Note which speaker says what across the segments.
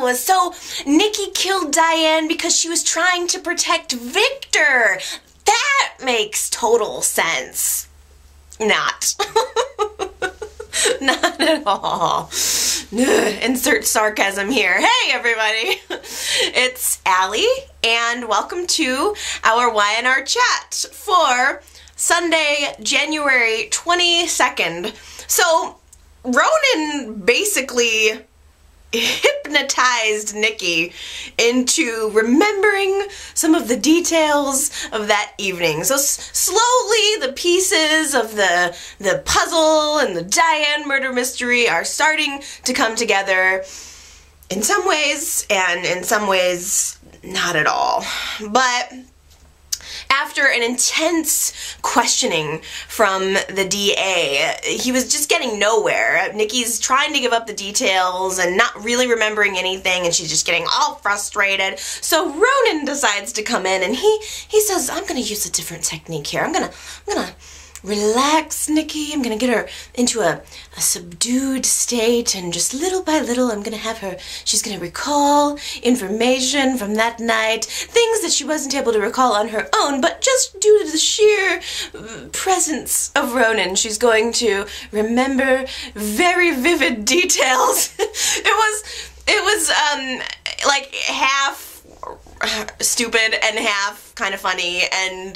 Speaker 1: was, so Nikki killed Diane because she was trying to protect Victor. That makes total sense. Not. Not at all. Insert sarcasm here. Hey everybody, it's Allie, and welcome to our YNR chat for Sunday, January 22nd. So, Ronan basically hypnotized Nikki into remembering some of the details of that evening. So slowly the pieces of the puzzle and the Diane murder mystery are starting to come together in some ways, and in some ways not at all. But after an intense questioning from the DA, he was just getting nowhere. Nikki's trying to give up the details and not really remembering anything, and she's just getting all frustrated. So Ronan decides to come in, and he says, I'm gonna use a different technique here. I'm gonna relax Nikki. I'm gonna get her into a subdued state, and just little by little I'm gonna have her, she's gonna recall information from that night, things that she wasn't able to recall on her own, but just due to the sheer presence of Ronan, she's going to remember very vivid details. It was like half stupid and half kind of funny, and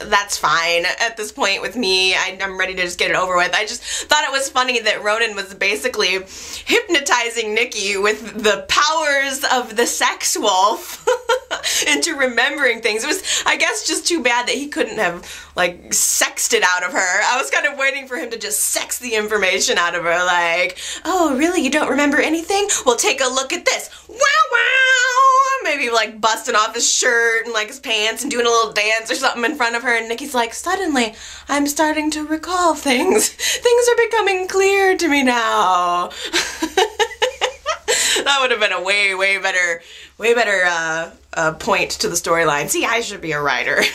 Speaker 1: that's fine at this point with me. I'm ready to just get it over with. I just thought it was funny that Ronan was basically hypnotizing Nikki with the powers of the sex wolf into remembering things. It was, I guess, just too bad that he couldn't have, like, sexed it out of her. I was kind of waiting for him to just sex the information out of her, like, oh, really, you don't remember anything? Well, take a look at this. Wow, wow! Maybe, like, busting off his shirt and, like, his pants and doing a little dance or something in front of her, and Nikki's like, suddenly, I'm starting to recall things. Things are becoming clear to me now. That would have been a way better point to the storyline. See, I should be a writer. That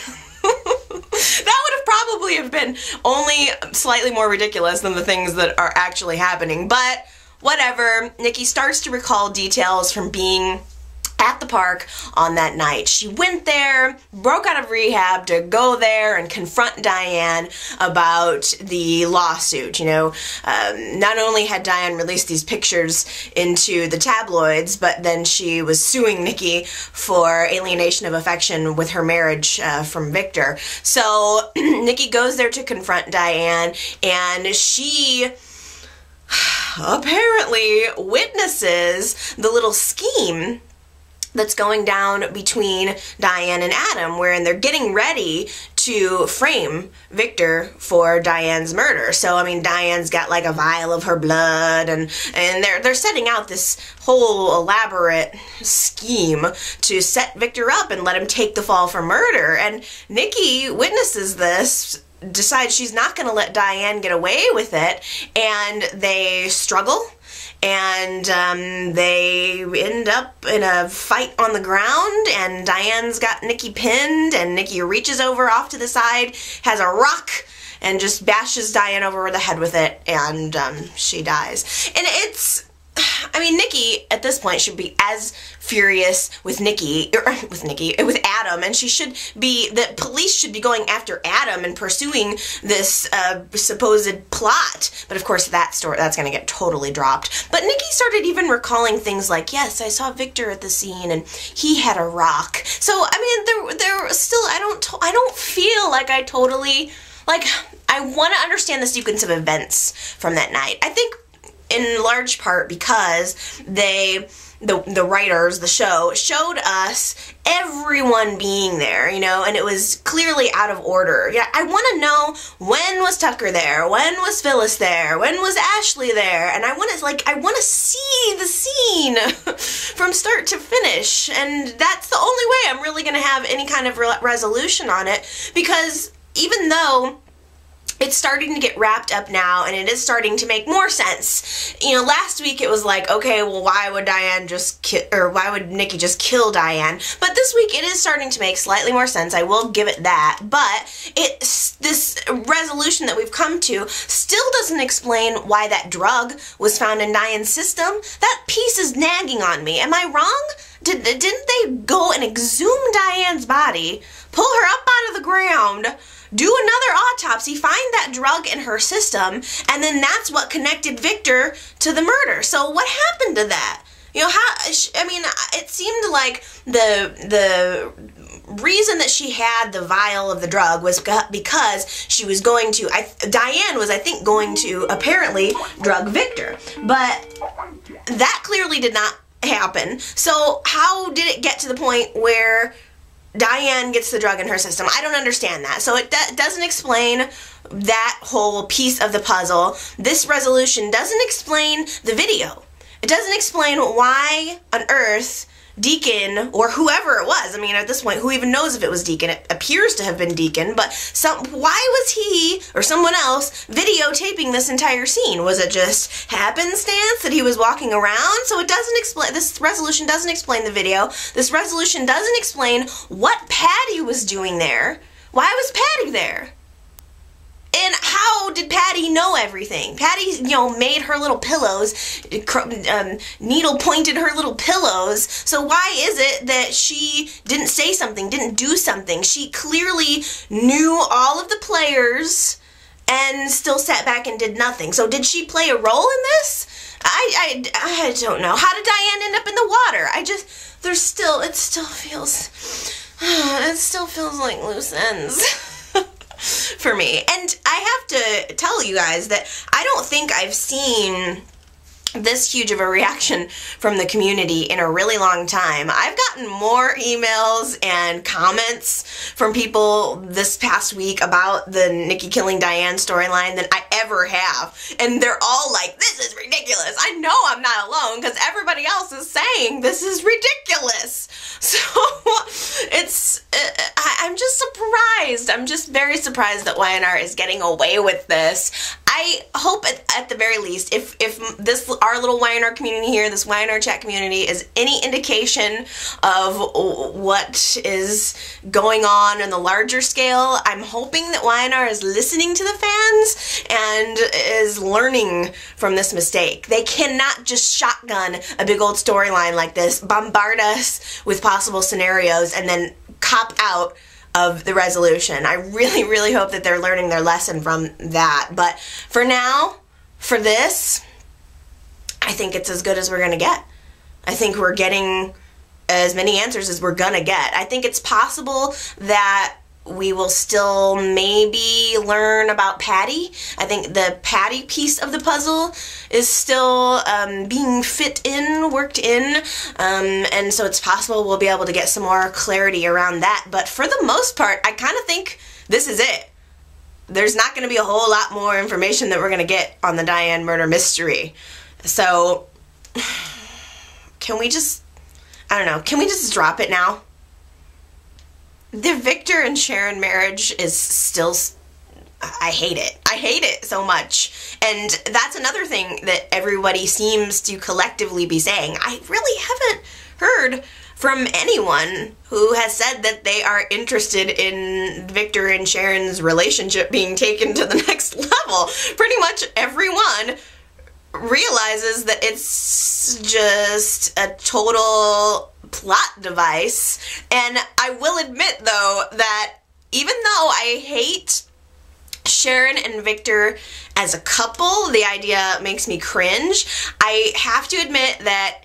Speaker 1: would have probably have been only slightly more ridiculous than the things that are actually happening, but whatever. Nikki starts to recall details from being at the park on that night. She went there, broke out of rehab to go there and confront Diane about the lawsuit. You know, not only had Diane released these pictures into the tabloids, but then she was suing Nikki for alienation of affection with her marriage from Victor. So Nikki goes there to confront Diane, and she apparently witnesses the little scheme that's going down between Diane and Adam, wherein they're getting ready to frame Victor for Diane's murder. So, I mean, Diane's got like a vial of her blood, and they're setting out this whole elaborate scheme to set Victor up and let him take the fall for murder. And Nikki witnesses this, decides she's not going to let Diane get away with it, and they struggle. And they end up in a fight on the ground, and Diane's got Nikki pinned, and Nikki reaches over off to the side, has a rock, and just bashes Diane over the head with it, and she dies. And it's, I mean, Nikki at this point should be as furious with with Adam, and she should be, the police should be going after Adam and pursuing this supposed plot. But of course that's gonna get totally dropped. But Nikki started even recalling things like, yes, I saw Victor at the scene and he had a rock. So, I mean, there still, I don't feel like I totally, like, I want to understand the sequence of events from that night. I think in large part because the writers, the show, showed us everyone being there, you know, and it was clearly out of order. Yeah, I want to know, when was Tucker there? When was Phyllis there? When was Ashley there? And I want to see the scene from start to finish, and that's the only way I'm really going to have any kind of resolution on it, because even though it's starting to get wrapped up now, and it is starting to make more sense. You know, last week it was like, okay, well, why would why would Nikki just kill Diane? But this week it is starting to make slightly more sense. I will give it that. But this resolution that we've come to still doesn't explain why that drug was found in Diane's system. That piece is nagging on me. Am I wrong? Didn't they go and exhume Diane's body, pull her up out of the ground, do another autopsy, find that drug in her system, and then that's what connected Victor to the murder? So what happened to that? You know, it seemed like the reason that she had the vial of the drug was because she was going to, Diane was, I think, going to apparently drug Victor. But that clearly did not happen. So how did it get to the point where Diane gets the drug in her system? I don't understand that. So it doesn't explain that whole piece of the puzzle. This resolution doesn't explain the video. It doesn't explain why on earth Deacon, or whoever it was, I mean, at this point, who even knows if it was Deacon? It appears to have been Deacon, but why was he or someone else videotaping this entire scene? Was it just happenstance that he was walking around? So it doesn't explain, this resolution doesn't explain the video. This resolution doesn't explain what Patty was doing there. Why was Patty there? And how did Patty know everything? Patty, you know, made her little pillows, needle pointed her little pillows. So why is it that she didn't say something, didn't do something? She clearly knew all of the players and still sat back and did nothing. So did she play a role in this? I don't know. How did Diane end up in the water? It still feels like loose ends. For me. And I have to tell you guys that I don't think I've seen this huge of a reaction from the community in a really long time. I've gotten more emails and comments from people this past week about the Nikki killing Diane storyline than I ever have. And they're all like, this is ridiculous. I know I'm not alone because everybody else is saying this is ridiculous. So I'm just surprised. I'm just very surprised that YNR is getting away with this. I hope at the very least, if this, our little YNR community here, this YNR chat community, is any indication of what is going on the larger scale, I'm hoping that YNR is listening to the fans and is learning from this mistake. They cannot just shotgun a big old storyline like this, bombard us with possible scenarios, and then cop out of the resolution. I really, really hope that they're learning their lesson from that. But for now, for this, I think it's as good as we're gonna get. I think we're getting as many answers as we're gonna get. I think it's possible that we will still maybe learn about Patty. I think the Patty piece of the puzzle is still being worked in, and so it's possible we'll be able to get some more clarity around that. But for the most part, I kind of think this is it. There's not going to be a whole lot more information that we're going to get on the Diane murder mystery. So, can we just, I don't know, can we just drop it now? The Victor and Sharon marriage is still, I hate it. I hate it so much. And that's another thing that everybody seems to collectively be saying. I really haven't heard from anyone who has said that they are interested in Victor and Sharon's relationship being taken to the next level. Pretty much everyone realizes that it's just a total plot device. And I will admit, though, that even though I hate Sharon and Victor as a couple, the idea makes me cringe, I have to admit that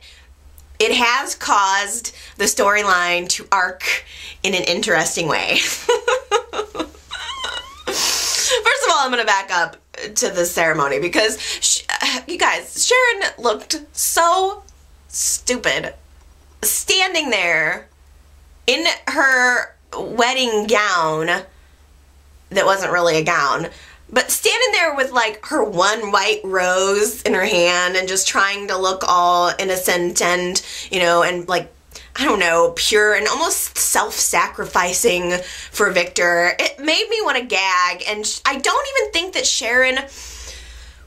Speaker 1: it has caused the storyline to arc in an interesting way. First of all, I'm going to back up to the ceremony because, you guys, Sharon looked so stupid standing there in her wedding gown that wasn't really a gown, but standing there with like her one white rose in her hand and just trying to look all innocent and, you know, and like I don't know, pure and almost self-sacrificing for Victor. It made me want to gag, and I don't even think that Sharon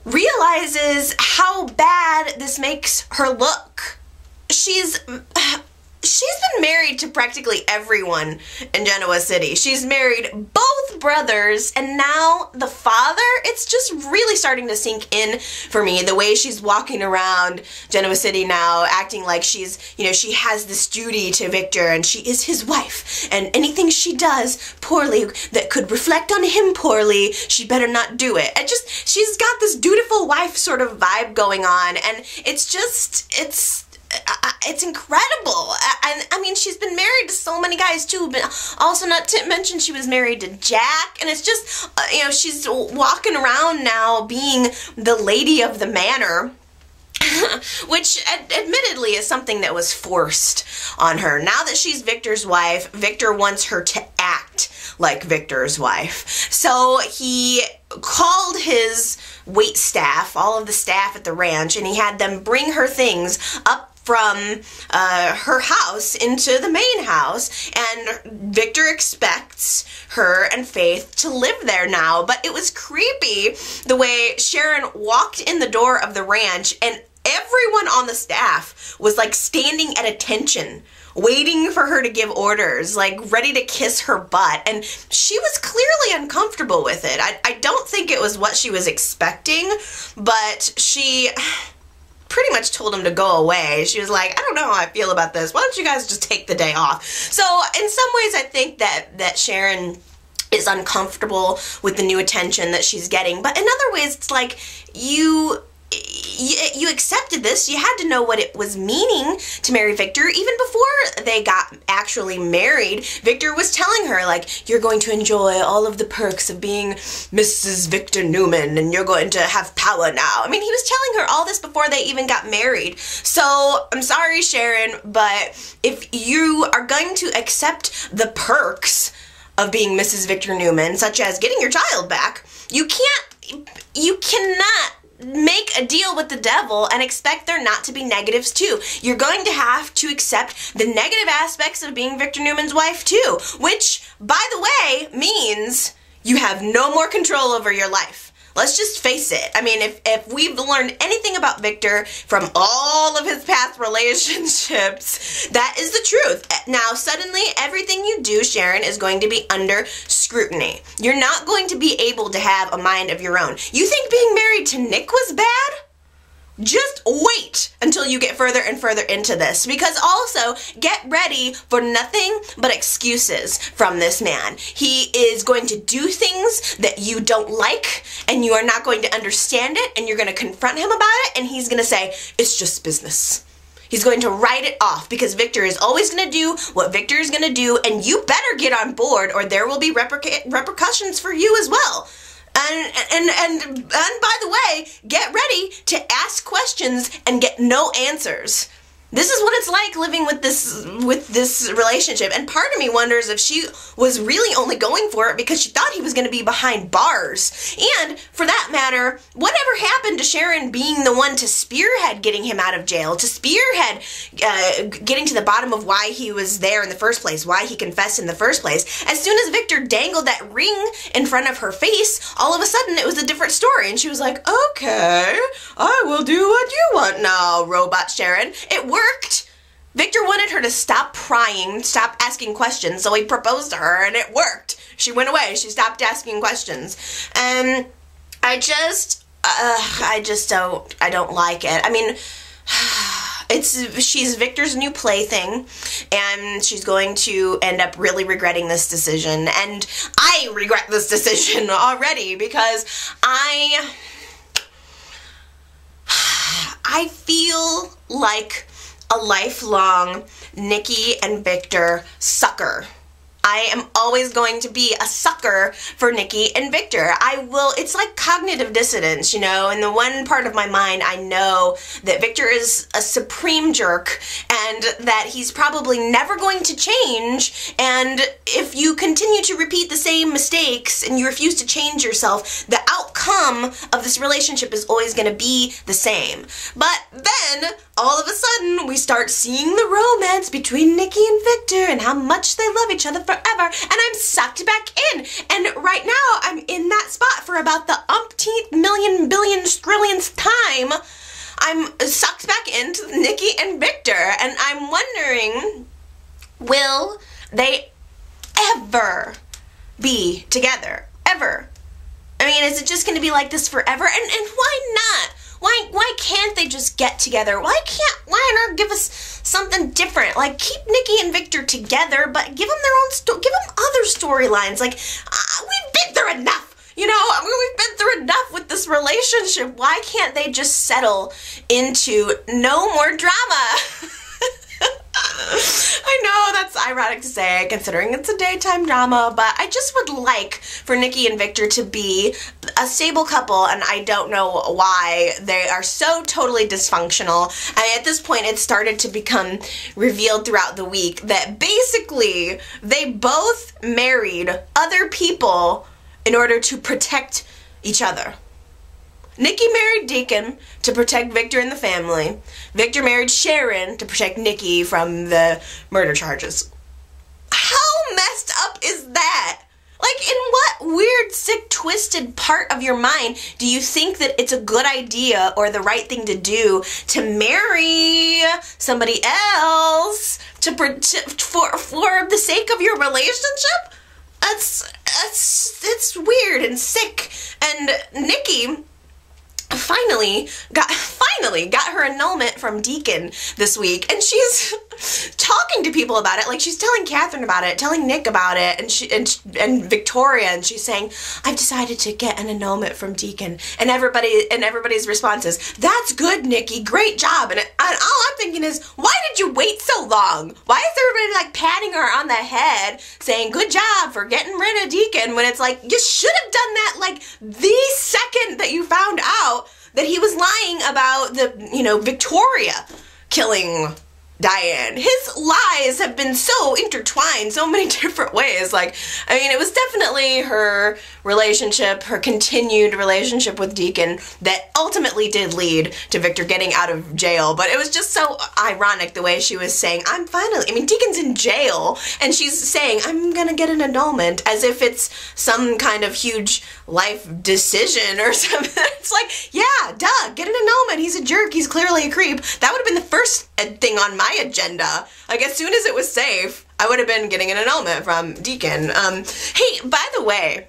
Speaker 1: realizes how bad this makes her look. She's been married to practically everyone in Genoa City. She's married both brothers and now the father. It's just really starting to sink in for me, the way she's walking around Genoa City now, acting like she's, you know, she has this duty to Victor and she is his wife, and anything she does poorly that could reflect on him poorly, she better not do it. And just, she's got this dutiful wife sort of vibe going on, and it's just, it's incredible. And I mean, she's been married to so many guys too, but also not to mention she was married to Jack, and it's just, you know, she's walking around now being the lady of the manor, which admittedly is something that was forced on her. Now that she's Victor's wife, Victor wants her to act like Victor's wife. So he called his wait staff, all of the staff at the ranch, and he had them bring her things up from her house into the main house, and Victor expects her and Faith to live there now. But it was creepy the way Sharon walked in the door of the ranch and everyone on the staff was like standing at attention, waiting for her to give orders, like ready to kiss her butt, and she was clearly uncomfortable with it. I don't think it was what she was expecting, but she pretty much told him to go away. She was like, I don't know how I feel about this. Why don't you guys just take the day off? So in some ways, I think that Sharon is uncomfortable with the new attention that she's getting. But in other ways, it's like you accepted this. You had to know what it was meaning to marry Victor. Even before they got actually married, Victor was telling her, like, you're going to enjoy all of the perks of being Mrs. Victor Newman, and you're going to have power now. I mean, he was telling her all this before they even got married. So I'm sorry, Sharon, but if you are going to accept the perks of being Mrs. Victor Newman, such as getting your child back, you cannot make a deal with the devil and expect there not to be negatives too. You're going to have to accept the negative aspects of being Victor Newman's wife too, which, by the way, means you have no more control over your life. Let's just face it. I mean, if we've learned anything about Victor from all of his past relationships, that is the truth. Now, suddenly, everything you do, Sharon, is going to be under scrutiny. You're not going to be able to have a mind of your own. You think being married to Nick was bad? Just wait until you get further and further into this, because also get ready for nothing but excuses from this man. He is going to do things that you don't like, and you are not going to understand it, and you're going to confront him about it, and he's going to say, it's just business. He's going to write it off, because Victor is always going to do what Victor is going to do, and you better get on board or there will be repercussions for you as well. And by the way, get ready to ask questions and get no answers. This is what it's like living with this relationship. And part of me wonders if she was really only going for it because she thought he was going to be behind bars. And for that matter, whatever happened to Sharon being the one to spearhead getting him out of jail, to spearhead getting to the bottom of why he was there in the first place, why he confessed in the first place. As soon as Victor dangled that ring in front of her face, all of a sudden it was a different story. And she was like, okay, I will do what you want now, Robot Sharon. It worked. Victor wanted her to stop prying, stop asking questions, so he proposed to her, and it worked. She went away. She stopped asking questions. And I don't like it. I mean, she's Victor's new plaything, and she's going to end up really regretting this decision. And I regret this decision already, because I feel like a lifelong Nikki and Victor sucker. I am always going to be a sucker for Nikki and Victor. It's like cognitive dissonance, you know. In the one part of my mind, I know that Victor is a supreme jerk and that he's probably never going to change. And if you continue to repeat the same mistakes and you refuse to change yourself, the outcome of this relationship is always going to be the same. But then all of a sudden we start seeing the romance between Nikki and Victor and how much they love each other forever, and I'm sucked back in. And right now I'm in that spot for about the umpteenth million billion trillionth time. I'm sucked back into Nikki and Victor, and I'm wondering, will they ever be together? Ever? I mean, is it just going to be like this forever? And why not? Why can't they just get together? Why not give us something different? Like, keep Nikki and Victor together, but give them their own give them other storylines. Like, we've been through enough. You know, I mean, we've been through enough with this relationship. Why can't they just settle into no more drama? I know that's ironic to say, considering it's a daytime drama, but I just would like for Nikki and Victor to be a stable couple, and I don't know why they are so totally dysfunctional. And at this point, it started to become revealed throughout the week that basically they both married other people in order to protect each other. Nikki married Deacon to protect Victor and the family. Victor married Sharon to protect Nikki from the murder charges. How messed up is that? Like, in what weird, sick, twisted part of your mind do you think that it's a good idea or the right thing to do to marry somebody else for the sake of your relationship? It's weird and sick. And Nikki finally got her annulment from Deacon this week, and she's talking to people about it. Like, she's telling Catherine about it, telling Nick about it, and Victoria, and she's saying, I've decided to get an annulment from Deacon. And everybody's response is, that's good, Nikki, great job. And all I'm thinking is, why did you wait so long? Why is everybody like patting her on the head saying good job for getting rid of Deacon, when it's like, you should have done that like the second that you found out that he was lying about Victoria killing Diane. His lies have been so intertwined so many different ways. Like, I mean, it was definitely her relationship, her continued relationship with Deacon, that ultimately did lead to Victor getting out of jail. But it was just so ironic the way she was saying, Deacon's in jail, and she's saying, I'm gonna get an annulment, as if it's some kind of huge life decision or something. It's like, yeah, duh, get an annulment. He's a jerk. He's clearly a creep. That would have been the first thing on my agenda. Like, as soon as it was safe, I would have been getting an annulment from Deacon. Hey, by the way,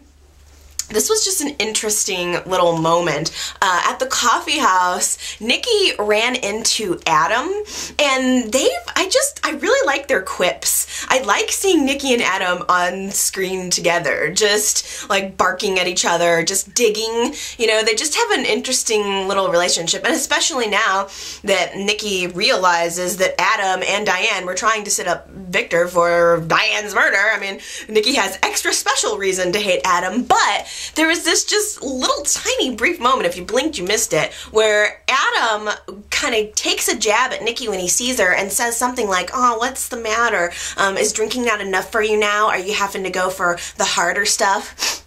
Speaker 1: this was just an interesting little moment. At the coffee house, Nikki ran into Adam, and I really like their quips. I like seeing Nikki and Adam on screen together, just like barking at each other, just digging. You know, they just have an interesting little relationship, and especially now that Nikki realizes that Adam and Diane were trying to set up Victor for Diane's murder. I mean, Nikki has extra special reason to hate Adam, but there was this just little tiny brief moment, if you blinked you missed it, where Adam kind of takes a jab at Nikki when he sees her and says something like, oh, what's the matter? Is drinking not enough for you now? Are you having to go for the harder stuff?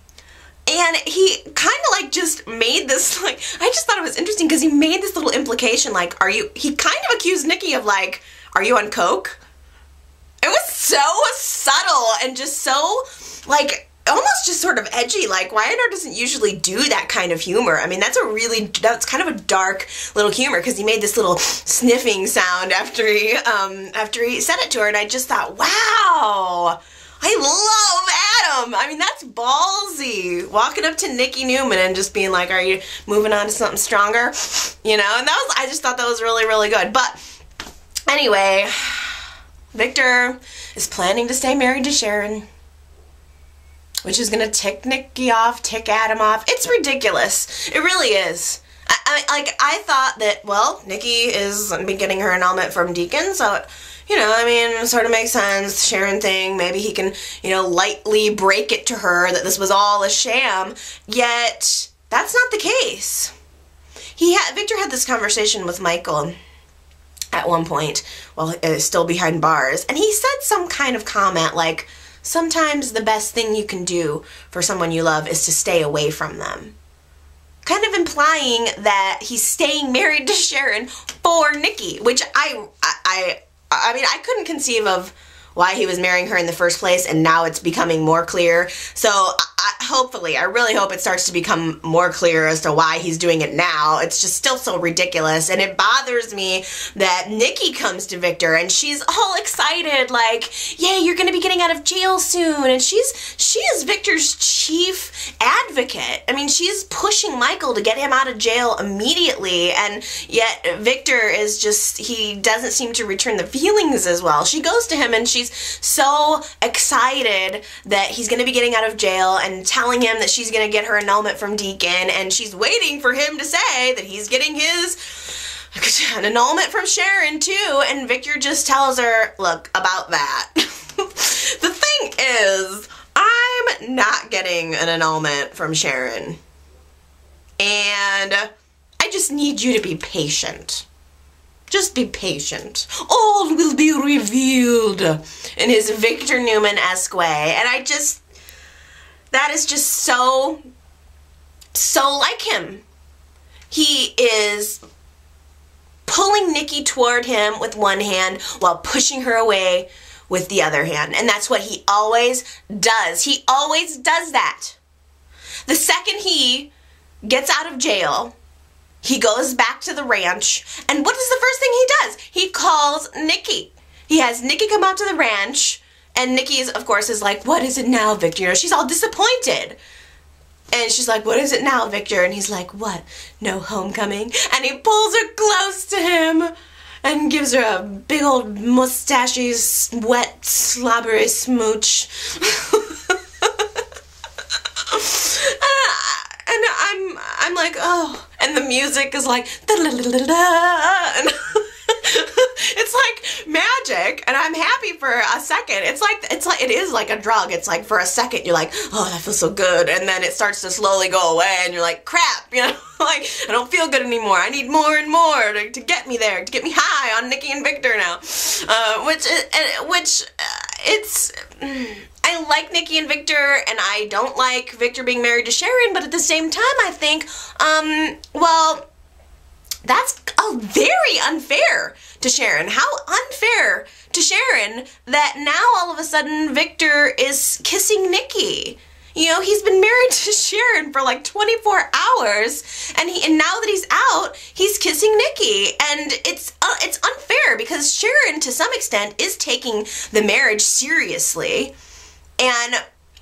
Speaker 1: And he kind of like just made this, like, I just thought it was interesting because he made this little implication, like, he kind of accused Nikki of like, are you on coke? It was so subtle and just so, like, almost just sort of edgy. Like, Wyatt doesn't usually do that kind of humor. I mean, that's kind of a dark little humor, because he made this little sniffing sound after he said it to her, and I just thought, wow, I love Adam. I mean, that's ballsy. Walking up to Nikki Newman and just being like, are you moving on to something stronger? You know, and I just thought that was really, really good. But anyway, Victor is planning to stay married to Sharon, which is gonna tick Nikki off, tick Adam off. It's ridiculous. It really is. I thought that, well, Nikki is getting her annulment from Deacon, so, you know, I mean, it sort of makes sense. Sharon thing, maybe he can, you know, lightly break it to her that this was all a sham. Yet, that's not the case. Victor had this conversation with Michael at one point, while still behind bars, and he said some kind of comment like, sometimes the best thing you can do for someone you love is to stay away from them. kind of implying that he's staying married to Sharon for Nikki, which I mean, I couldn't conceive of why he was marrying her in the first place, and now it's becoming more clear. So hopefully, I really hope it starts to become more clear as to why he's doing it now. It's just still so ridiculous, and it bothers me that Nikki comes to Victor and she's all excited, like, yay, you're gonna be getting out of jail soon, and she is Victor's chief advocate. I mean, she's pushing Michael to get him out of jail immediately, and yet Victor is just, he doesn't seem to return the feelings as well. She goes to him and she's so excited that he's going to be getting out of jail and telling him that she's going to get her annulment from Deacon, and she's waiting for him to say that he's getting an annulment from Sharon too, and Victor just tells her, look, about that. The thing is, I'm not getting an annulment from Sharon, and I just need you to be patient. Just be patient. All will be revealed in his Victor Newman-esque way. And that is just so like him. He is pulling Nikki toward him with one hand while pushing her away with the other hand. And that's what he always does. He always does that. The second he gets out of jail, he goes back to the ranch, and what is the first thing he does? He calls Nikki. He has Nikki come out to the ranch, and Nikki, of course, is like, what is it now, Victor? You know, she's all disappointed. And she's like, what is it now, Victor? And he's like, what? No homecoming? And he pulls her close to him and gives her a big old mustachy, wet, slobbery smooch. And I'm like, oh, and the music is like, and it's like magic, and I'm happy for a second. It is like a drug. It's like for a second you're like, oh, that feels so good, and then it starts to slowly go away, and you're like, crap, you know, like I don't feel good anymore. I need more and more to get me there, to get me high on Nikki and Victor now, I like Nikki and Victor, and I don't like Victor being married to Sharon, but at the same time, I think, well, that's very unfair to Sharon. How unfair to Sharon that now all of a sudden Victor is kissing Nikki. You know, he's been married to Sharon for like 24 hours, and now that he's out, he's kissing Nikki, and it's unfair because Sharon, to some extent, is taking the marriage seriously, and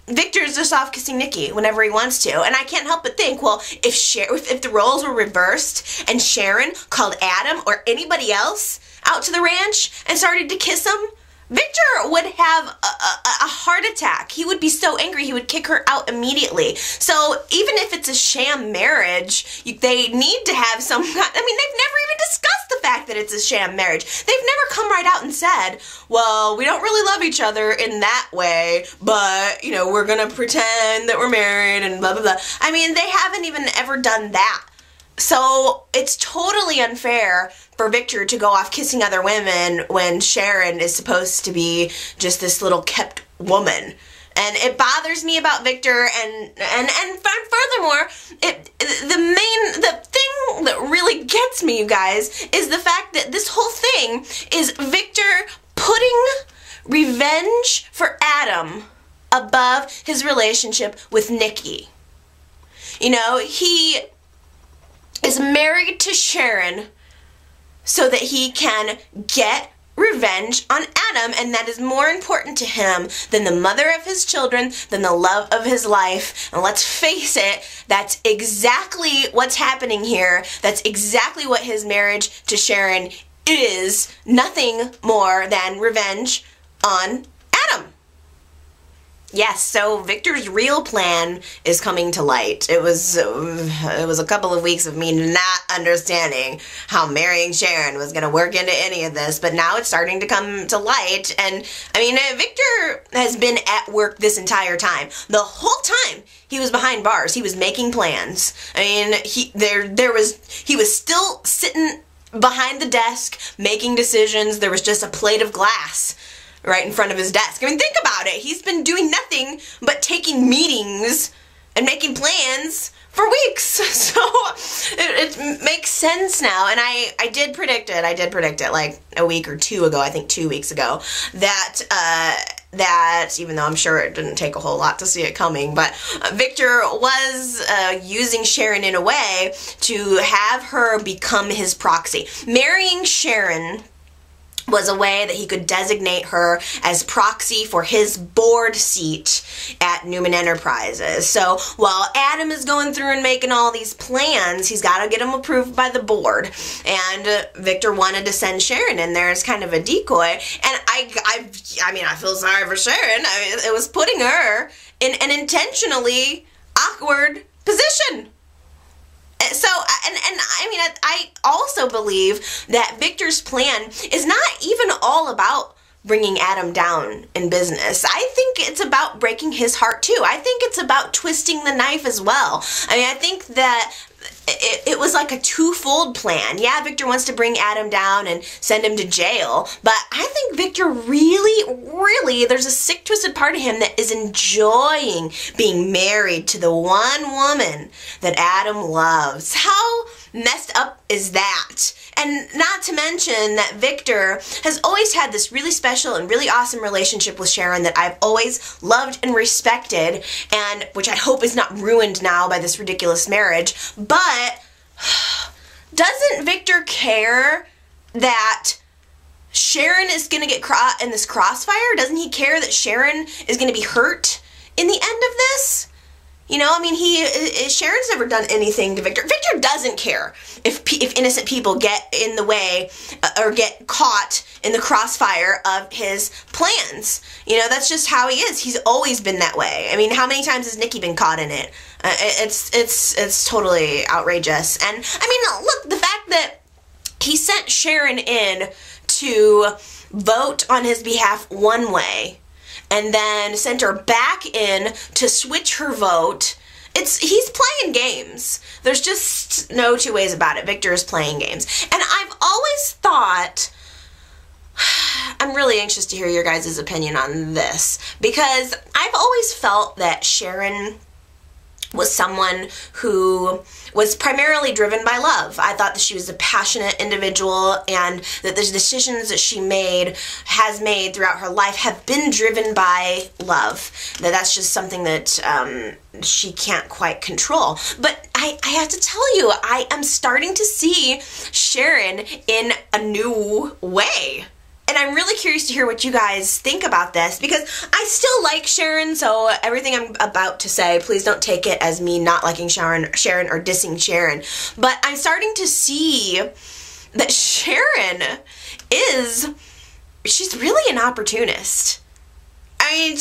Speaker 1: Victor's just off kissing Nikki whenever he wants to. And I can't help but think, well, if the roles were reversed and Sharon called Adam or anybody else out to the ranch and started to kiss him, Victor would have a heart attack. He would be so angry he would kick her out immediately. So even if it's a sham marriage, they need to have some, I mean, they've never even discussed the fact that it's a sham marriage. They've never come right out and said, well, we don't really love each other in that way, but, you know, we're gonna pretend that we're married and blah, blah, blah. I mean, they haven't even ever done that. So it's totally unfair for Victor to go off kissing other women when Sharon is supposed to be just this little kept woman. And it bothers me about Victor, and furthermore, the thing that really gets me, you guys, is the fact that this whole thing is Victor putting revenge for Adam above his relationship with Nikki. You know, he is married to Sharon so that he can get revenge on Adam, and that is more important to him than the mother of his children, than the love of his life. And let's face it, that's exactly what's happening here. That's exactly what his marriage to Sharon is. Nothing more than revenge on Adam. Yes, so Victor's real plan is coming to light. It was a couple of weeks of me not understanding how marrying Sharon was going to work into any of this, but now it's starting to come to light. And I mean, Victor has been at work this entire time. The whole time he was behind bars, he was making plans. I mean, he was still sitting behind the desk making decisions. There was just a plate of glass right in front of his desk. I mean, think about it. He's been doing nothing but taking meetings and making plans for weeks. So it makes sense now. And I did predict it. I did predict it like a week or two ago, I think 2 weeks ago, that even though I'm sure it didn't take a whole lot to see it coming, but Victor was using Sharon in a way to have her become his proxy. Marrying Sharon was a way that he could designate her as proxy for his board seat at Newman Enterprises. So while Adam is going through and making all these plans, he's got to get them approved by the board. And Victor wanted to send Sharon in there as kind of a decoy. And I mean, I feel sorry for Sharon. I mean, it was putting her in an intentionally awkward position. So, and I mean, I also believe that Victor's plan is not even all about bringing Adam down in business. I think it's about breaking his heart too. I think it's about twisting the knife as well. I mean, I think that it was like a twofold plan. Yeah, Victor wants to bring Adam down and send him to jail, but I think Victor really, there's a sick, twisted part of him that is enjoying being married to the one woman that Adam loves. How messed up is that? And not to mention that Victor has always had this really special and really awesome relationship with Sharon that I've always loved and respected, and which I hope is not ruined now by this ridiculous marriage. But doesn't Victor care that Sharon is going to get caught in this crossfire? Doesn't he care that Sharon is going to be hurt in the end of this? You know, I mean, Sharon's never done anything to Victor. Victor doesn't care if innocent people get in the way or get caught in the crossfire of his plans. You know, that's just how he is. He's always been that way. I mean, how many times has Nikki been caught in it? It's totally outrageous. And I mean, look, the fact that he sent Sharon in to vote on his behalf one way, and then sent her back in to switch her vote. He's playing games. There's just no two ways about it. Victor is playing games. And I've always thought, I'm really anxious to hear your guys' opinion on this, because I've always felt that Sharon was someone who was primarily driven by love. I thought that she was a passionate individual, and that the decisions that she has made throughout her life have been driven by love. That's just something that she can't quite control. But I have to tell you, I am starting to see Sharon in a new way. And I'm really curious to hear what you guys think about this, because I still like Sharon, so everything I'm about to say, please don't take it as me not liking Sharon or dissing Sharon. But I'm starting to see that Sharon she's really an opportunist. I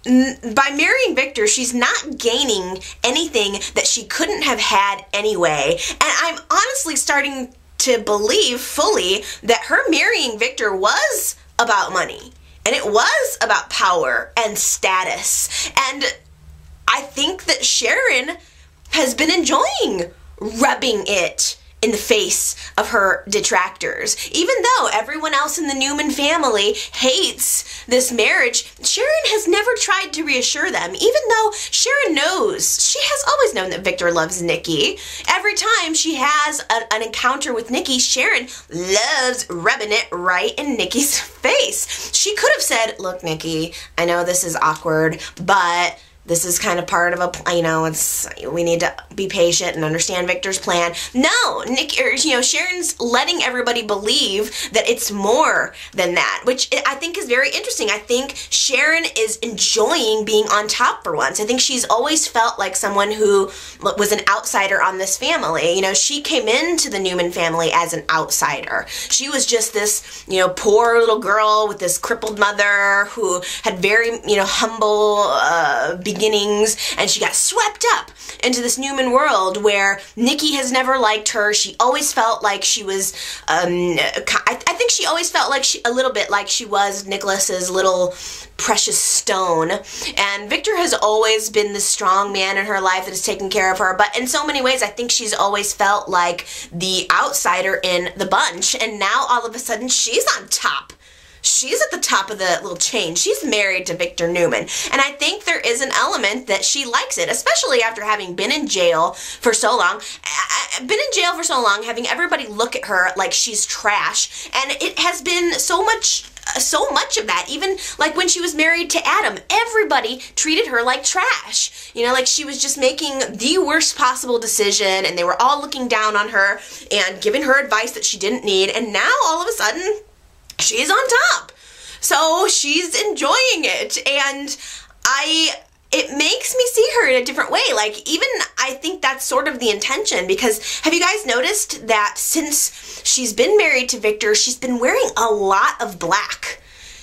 Speaker 1: mean, by marrying Victor, she's not gaining anything that she couldn't have had anyway. And I'm honestly starting to believe fully that her marrying Victor was about money, and it was about power and status. And I think that Sharon has been enjoying rubbing it in the face of her detractors. Even though everyone else in the Newman family hates this marriage, Sharon has never tried to reassure them, even though Sharon knows, she has always known that Victor loves Nikki. Every time she has an encounter with Nikki, Sharon loves rubbing it right in Nikki's face. She could have said, look, Nikki, I know this is awkward, but this is kind of part of a, you know, we need to be patient and understand Victor's plan. No, Sharon's letting everybody believe that it's more than that, which I think is very interesting. I think Sharon is enjoying being on top for once. I think she's always felt like someone who was an outsider on this family. You know, she came into the Newman family as an outsider. She was just this, you know, poor little girl with this crippled mother who had very, you know, humble beginnings, and she got swept up into this Newman world where Nikki has never liked her. She always felt like she was, I think she always felt like a little bit like she was Nicholas's little precious stone. And Victor has always been the strong man in her life that has taken care of her, but in so many ways I think she's always felt like the outsider in the bunch, and now all of a sudden she's on top. she's at the top of the little chain. She's married to Victor Newman. And I think there is an element that she likes it, especially after having been in jail for so long. Having everybody look at her like she's trash. And it has been so much of that. Even like when she was married to Adam, everybody treated her like trash. You know, like she was just making the worst possible decision, and they were all looking down on her and giving her advice that she didn't need. And now all of a sudden, she's on top. So she's enjoying it, and it makes me see her in a different way. Like, even I think that's sort of the intention, because have you guys noticed that since she's been married to Victor, she's been wearing a lot of black?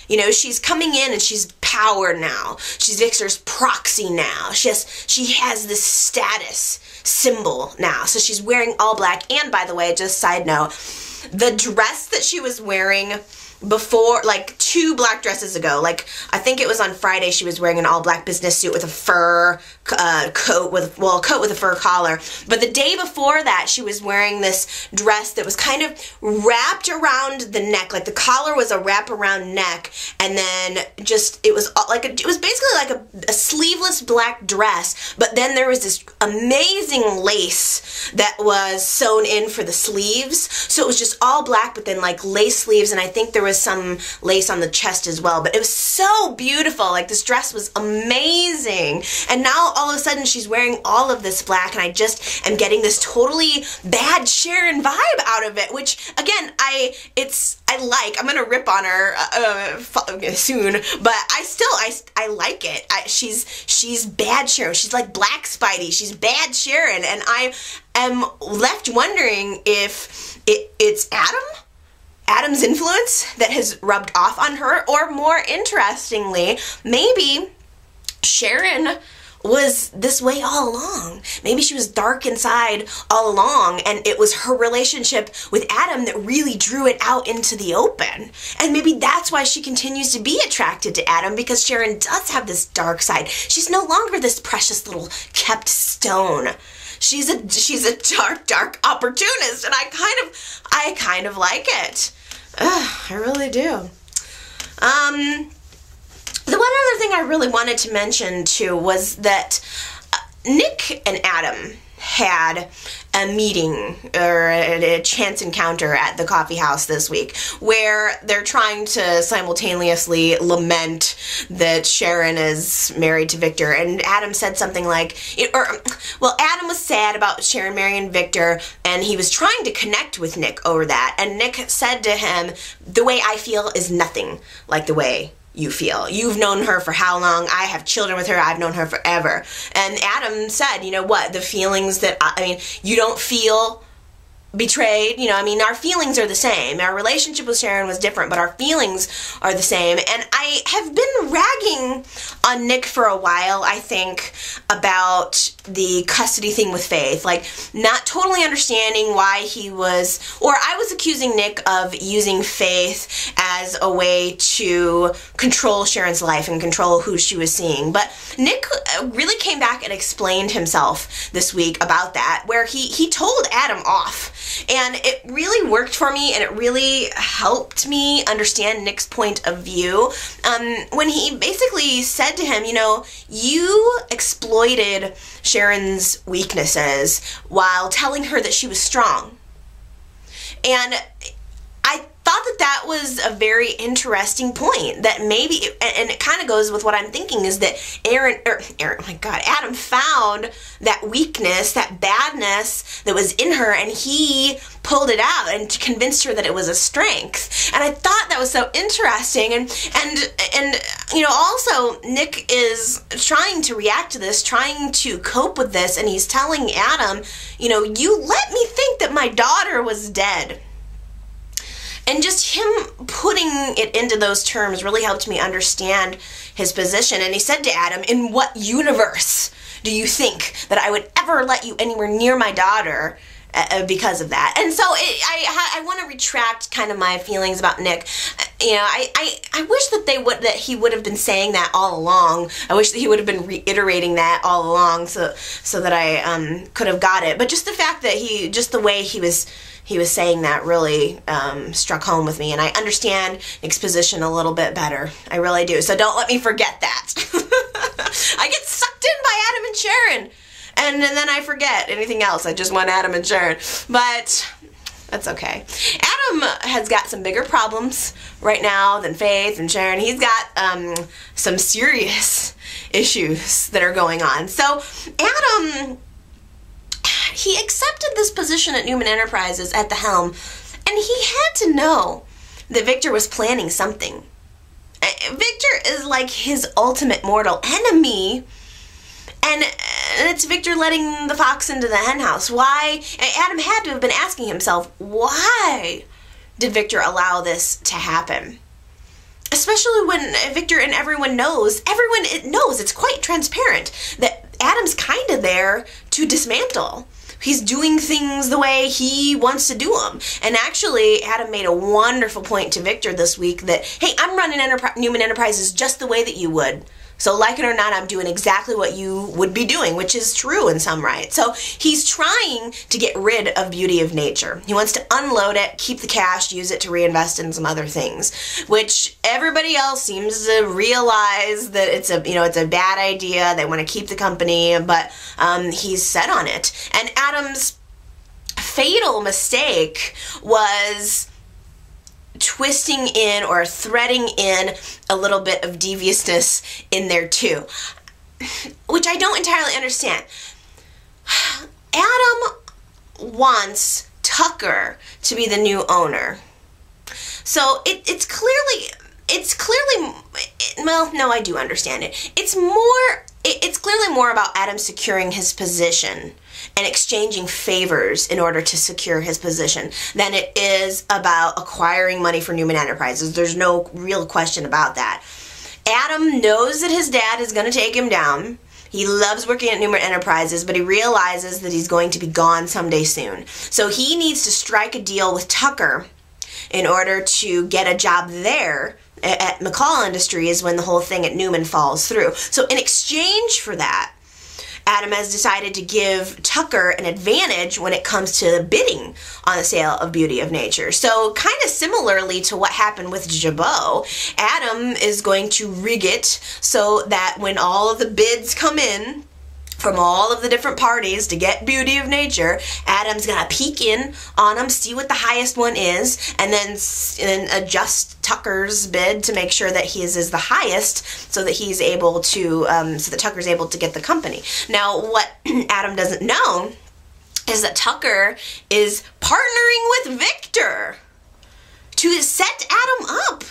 Speaker 1: You know, she's coming in and she's power now. She's Victor's proxy now. She has this status symbol now. So she's wearing all black. And by the way, just side note, the dress that she was wearing before, like 2 black dresses ago, like I think it was on Friday, she was wearing an all black business suit with a fur coat with a fur collar. But the day before that, she was wearing this dress that was kind of wrapped around the neck, like the collar was a wrap around neck, and then just it was basically like a sleeveless black dress, but then there was this amazing lace that was sewn in for the sleeves, so it was just all black, but then like lace sleeves, and I think there was some lace on the chest as well. But it was so beautiful. Like, this dress was amazing, and now all of a sudden she's wearing all of this black, and I just am getting this totally bad Sharon vibe out of it, which again, I'm gonna rip on her soon, but I like it. She's bad Sharon. She's like Black Spidey. She's bad Sharon, and I am left wondering if it's Adam's influence that has rubbed off on her, or more interestingly, maybe Sharon was this way all along. Maybe she was dark inside all along, and it was her relationship with Adam that really drew it out into the open. And maybe that's why she continues to be attracted to Adam, because Sharon does have this dark side. She's no longer this precious little kept stone. She's a dark opportunist, and I kind of like it. I really do. The one other thing I really wanted to mention too was that Nick and Adam had a meeting, or a chance encounter at the coffee house this week, where they're trying to simultaneously lament that Sharon is married to Victor, and Adam said something like, Adam was sad about Sharon marrying Victor, and he was trying to connect with Nick over that, and Nick said to him, "The way I feel is nothing like the way you feel. You've known her for how long? I have children with her. I've known her forever." And Adam said, you know what, the feelings that, you don't feel betrayed, our feelings are the same. Our relationship with Sharon was different, but our feelings are the same. And I have been ragging on Nick for a while, I think, about the custody thing with Faith, like not totally understanding why I was accusing Nick of using Faith as a way to control Sharon's life and control who she was seeing. But Nick really came back and explained himself this week about that, where he told Adam off. And it really worked for me, and it really helped me understand Nick's point of view when he basically said to him, you exploited Sharon's weaknesses while telling her that she was strong. And I thought that was a very interesting point, that maybe, and it kind of goes with what I'm thinking, is that Adam found that weakness, that badness that was in her, and he pulled it out and convinced her that it was a strength. And I thought that was so interesting, and also Nick is trying to react to this, trying to cope with this, and he's telling Adam, you let me think that my daughter was dead. And just him putting it into those terms really helped me understand his position. And he said to Adam, "In what universe do you think that I would ever let you anywhere near my daughter because of that?" And so I want to retract kind of my feelings about Nick. I wish that he would have been saying that all along. I wish that he would have been reiterating that all along, so that I could have got it. But just the fact that the way he was he was saying that really struck home with me, and I understand Nick's position a little bit better. I really do. So don't let me forget that. I get sucked in by Adam and Sharon, and then I forget anything else. I just want Adam and Sharon, but that's okay. Adam has got some bigger problems right now than Faith and Sharon. He's got some serious issues that are going on. So Adam, he accepted this position at Newman Enterprises at the helm, and he had to know that Victor was planning something. Victor is like his ultimate mortal enemy, and it's Victor letting the fox into the henhouse. Why? Adam had to have been asking himself, why did Victor allow this to happen? Especially when Victor and everyone knows, it's quite transparent that Adam's kind of there to dismantle. He's doing things the way he wants to do them. And actually, Adam made a wonderful point to Victor this week that, hey, I'm running Newman Enterprises just the way that you would. So like it or not, I'm doing exactly what you would be doing, which is true in some right. So he's trying to get rid of beauty of nature. He wants to unload it, keep the cash, use it to reinvest in some other things, which everybody else seems to realize that it's a bad idea. They want to keep the company, but he's set on it. And Adam's fatal mistake was twisting in or threading in a little bit of deviousness in there too, which I don't entirely understand. Adam wants Tucker to be the new owner. So it's clearly, well, no, I do understand it. It's clearly more about Adam securing his position and exchanging favors in order to secure his position than it is about acquiring money for Newman Enterprises. There's no real question about that. Adam knows that his dad is going to take him down. He loves working at Newman Enterprises, but he realizes that he's going to be gone someday soon. So he needs to strike a deal with Tucker in order to get a job there at McCall Industries when the whole thing at Newman falls through. So in exchange for that, Adam has decided to give Tucker an advantage when it comes to bidding on the sale of Beauty of Nature. So kind of similarly to what happened with Jabot, Adam is going to rig it so that when all of the bids come in from all of the different parties to get Beauty of Nature, Adam's gonna peek in on them, see what the highest one is, and then adjust Tucker's bid to make sure that his is the highest, so that he's able to, so that Tucker's able to get the company. Now, what Adam doesn't know is that Tucker is partnering with Victor to set Adam up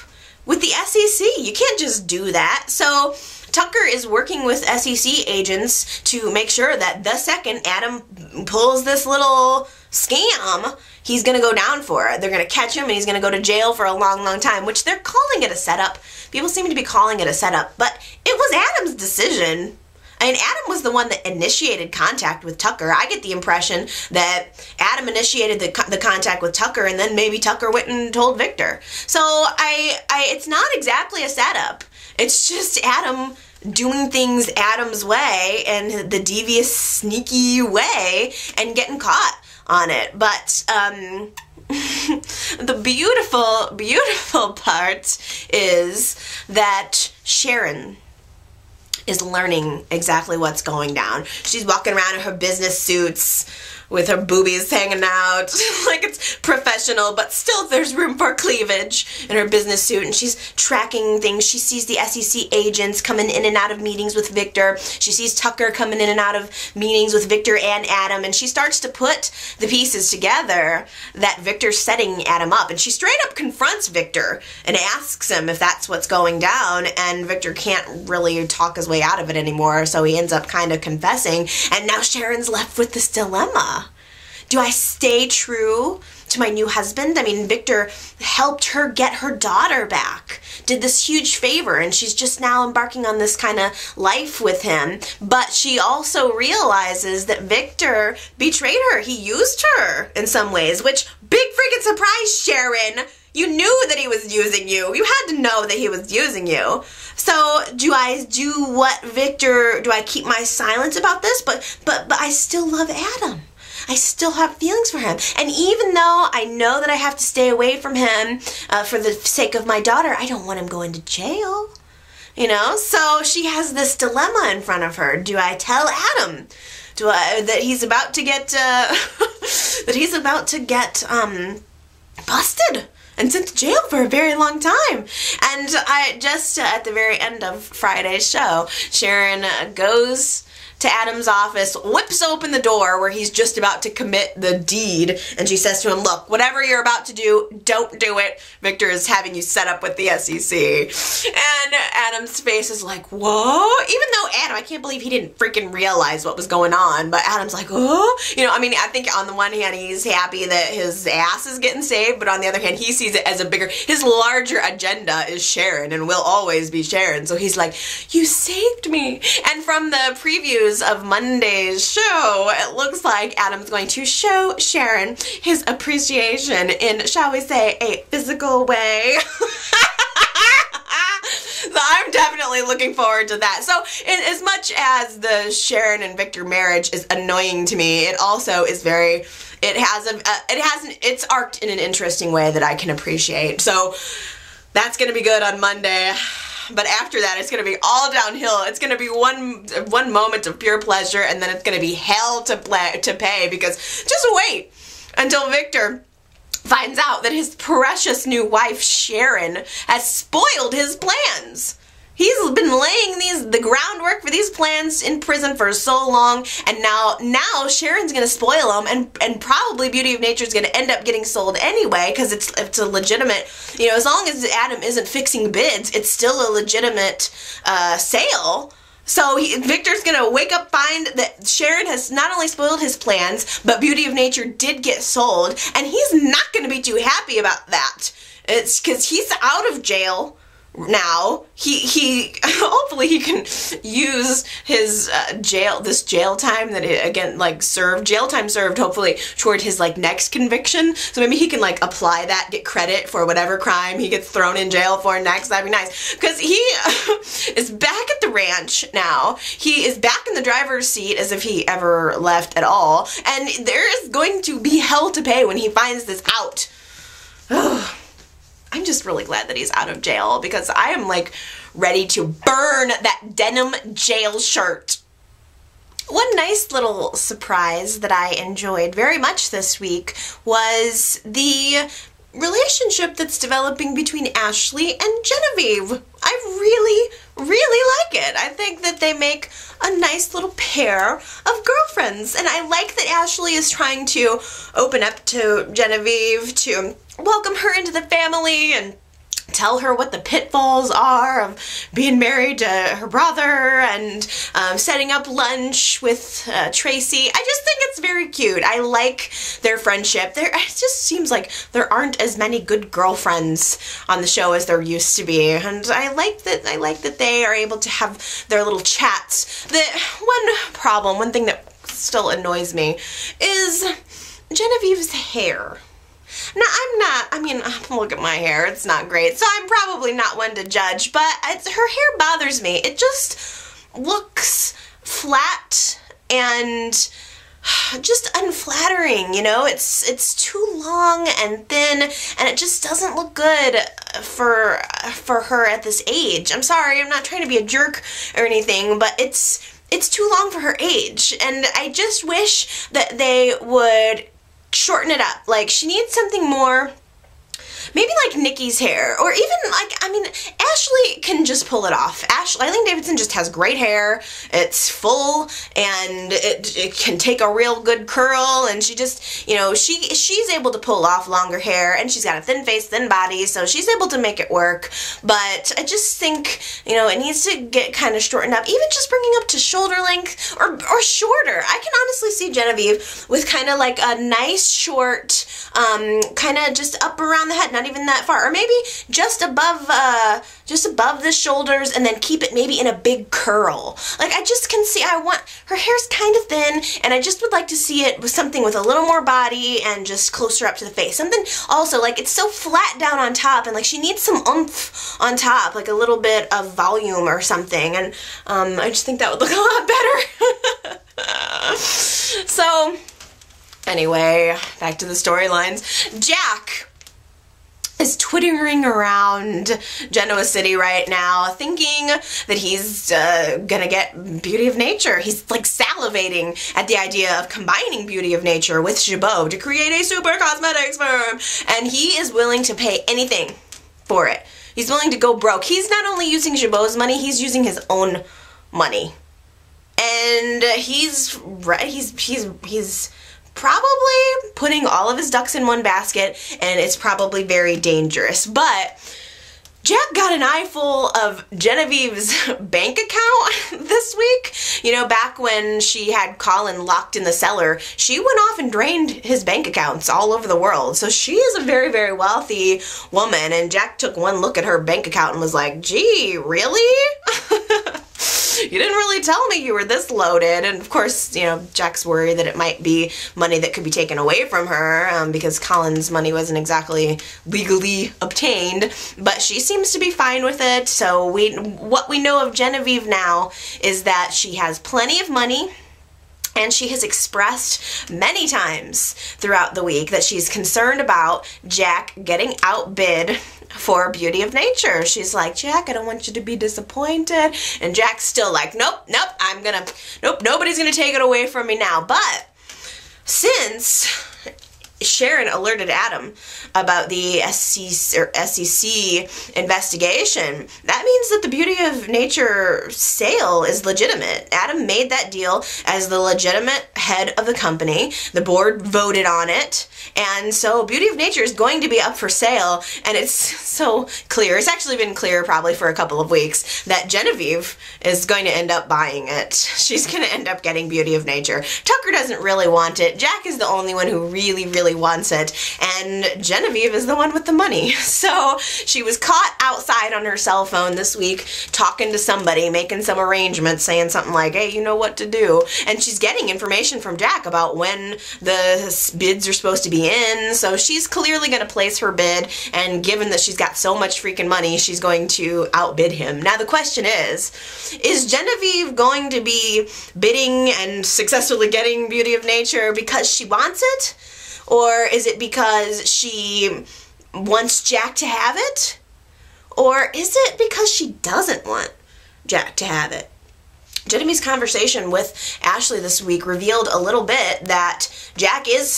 Speaker 1: with the SEC. You can't just do that. So Tucker is working with SEC agents to make sure that the second Adam pulls this little scam, he's going to go down for it. They're going to catch him and he's going to go to jail for a long, long time, which they're calling it a setup. People seem to be calling it a setup, but it was Adam's decision. I mean, Adam was the one that initiated contact with Tucker. I get the impression that Adam initiated the contact with Tucker, and then maybe Tucker went and told Victor. So it's not exactly a setup. It's just Adam doing things Adam's way and the devious, sneaky way and getting caught on it. But the beautiful, beautiful part is that Sharon is learning exactly what's going down. She's walking around in her business suits with her boobies hanging out like it's professional, but still there's room for cleavage in her business suit, and she's tracking things. She sees the SEC agents coming in and out of meetings with Victor. She sees Tucker coming in and out of meetings with Victor and Adam, and she starts to put the pieces together that Victor's setting Adam up, and she straight up confronts Victor and asks him if that's what's going down, and Victor can't really talk his way out of it anymore, so he ends up kind of confessing, and now Sharon's left with this dilemma. Do I stay true to my new husband? I mean, Victor helped her get her daughter back, did this huge favor, and she's just now embarking on this kind of life with him. But she also realizes that Victor betrayed her. He used her in some ways, which, big freaking surprise, Sharon. You knew that he was using you. You had to know that he was using you. So do I do what Victor, do I keep my silence about this? But I still love Adam. I still have feelings for him. And even though I know that I have to stay away from him for the sake of my daughter, I don't want him going to jail. You know, so she has this dilemma in front of her. Do I tell Adam that he's about to get busted and sent to jail for a very long time? And I just at the very end of Friday's show, Sharon goes to Adam's office, whips open the door where he's just about to commit the deed, and she says to him, look, whatever you're about to do, don't do it. Victor is having you set up with the SEC. And Adam's face is like, whoa? Even though Adam, I can't believe he didn't freaking realize what was going on, but Adam's like, oh? You know, I mean, I think on the one hand, he's happy that his ass is getting saved, but on the other hand, he sees it as a bigger, his larger agenda is Sharon and will always be Sharon. So he's like, you saved me. And from the previews of Monday's show, it looks like Adam's going to show Sharon his appreciation in, shall we say, a physical way. So I'm definitely looking forward to that. So as much as the Sharon and Victor marriage is annoying to me, it also is very, it's arced in an interesting way that I can appreciate. So that's going to be good on Monday. But after that, it's going to be all downhill. It's going to be one moment of pure pleasure, and then it's going to be hell to pay, because just wait until Victor finds out that his precious new wife, Sharon, has spoiled his plans. He's been laying the groundwork for these plans in prison for so long, and now Sharon's gonna spoil them, and probably Beauty of Nature is gonna end up getting sold anyway, because it's a legitimate, you know, as long as Adam isn't fixing bids, it's still a legitimate sale. So Victor's gonna wake up, find that Sharon has not only spoiled his plans, but Beauty of Nature did get sold, and he's not gonna be too happy about that. It's because he's out of jail now. He hopefully he can use his jail time that jail time served hopefully toward his next conviction. So maybe he can apply that, get credit for whatever crime he gets thrown in jail for next. That'd be nice, because he is back at the ranch now. He is back in the driver's seat as if he ever left at all, and there is going to be hell to pay when he finds this out. I'm just really glad that he's out of jail, because I am ready to burn that denim jail shirt. One nice little surprise that I enjoyed very much this week was the relationship that's developing between Ashley and Genevieve. I really, really like it. I think that they make a nice little pair of girlfriends, and I like that Ashley is trying to open up to Genevieve, to welcome her into the family and tell her what the pitfalls are of being married to her brother, and setting up lunch with Tracy. I just think it's very cute. I like their friendship. It just seems like there aren't as many good girlfriends on the show as there used to be, and I like that they are able to have their little chats. One thing that still annoys me is Genevieve's hair. Now, look at my hair, it's not great, so I'm probably not one to judge, but her hair bothers me. It just looks flat and just unflattering, you know? It's too long and thin, and it just doesn't look good for her at this age. I'm sorry, I'm not trying to be a jerk or anything, but it's too long for her age, and I just wish that they would shorten it up. She needs something more, maybe like Nikki's hair, or even Ashley can just pull it off. Eileen Davidson just has great hair. It's full, and it can take a real good curl, and she just, you know, she's able to pull off longer hair, and she's got a thin face, thin body, so she's able to make it work. But I just think, you know, it needs to get kind of shortened up, even just bringing up to shoulder length or shorter. I can honestly see Genevieve with kind of a nice short, kind of just up around the head, not even that far, or maybe just above the shoulders, and then keep it maybe in a big curl. I just can see, her hair's kind of thin, and I just would like to see it with something with a little more body and just closer up to the face. Something also, it's so flat down on top, and she needs some oomph on top, a little bit of volume or something, and I just think that would look a lot better. So Anyway, back to the storylines. Jack is twittering around Genoa City right now, thinking that he's gonna get Beauty of Nature. He's like salivating at the idea of combining Beauty of Nature with Jabot to create a super cosmetics firm, and he is willing to pay anything for it. He's willing to go broke. He's not only using Jabot's money, he's using his own money, and he's probably putting all of his ducks in one basket, and it's probably very dangerous. But Jack got an eyeful of Genevieve's bank account this week. You know, back when she had Colin locked in the cellar, she went off and drained his bank accounts all over the world. So she is a very, very wealthy woman, and Jack took one look at her bank account and was like, gee, really? You didn't really tell me you were this loaded. And of course, you know, Jack's worried that it might be money that could be taken away from her because Colin's money wasn't exactly legally obtained, but she seems to be fine with it. So what we know of Genevieve now is that she has plenty of money, and she has expressed many times throughout the week that she's concerned about Jack getting outbid for Beauty of Nature. She's like, Jack, I don't want you to be disappointed. And Jack's still like, nope, nobody's gonna take it away from me now. But since Sharon alerted Adam about the SEC investigation, that means that the Beauty of Nature sale is legitimate. Adam made that deal as the legitimate head of the company. The board voted on it, and so Beauty of Nature is going to be up for sale, and it's so clear. It's actually been clear probably for a couple of weeks that Genevieve is going to end up buying it. She's going to end up getting Beauty of Nature. Tucker doesn't really want it. Jack is the only one who really wants it, and Genevieve is the one with the money. So she was caught outside on her cell phone this week talking to somebody, making some arrangements, saying something like, hey, you know what to do. And she's getting information from Jack about when the bids are supposed to be in, so she's clearly going to place her bid, and given that she's got so much freaking money, she's going to outbid him. Now the question is Genevieve going to be bidding and successfully getting Beauty of Nature because she wants it? Or is it because she wants Jack to have it? Or is it because she doesn't want Jack to have it? Genevieve's conversation with Ashley this week revealed to her a little bit that Jack is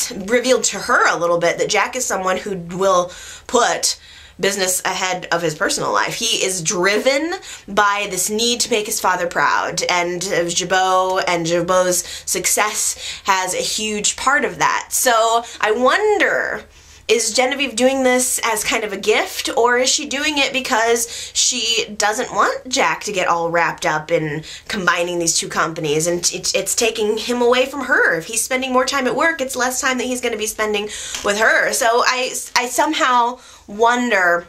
Speaker 1: someone who will put business ahead of his personal life. He is driven by this need to make his father proud, and Jabot's success has a huge part of that. So I wonder, is Genevieve doing this as kind of a gift, or is she doing it because she doesn't want Jack to get all wrapped up in combining these two companies, and it's taking him away from her? If he's spending more time at work, it's less time that he's going to be spending with her. So I somehow wonder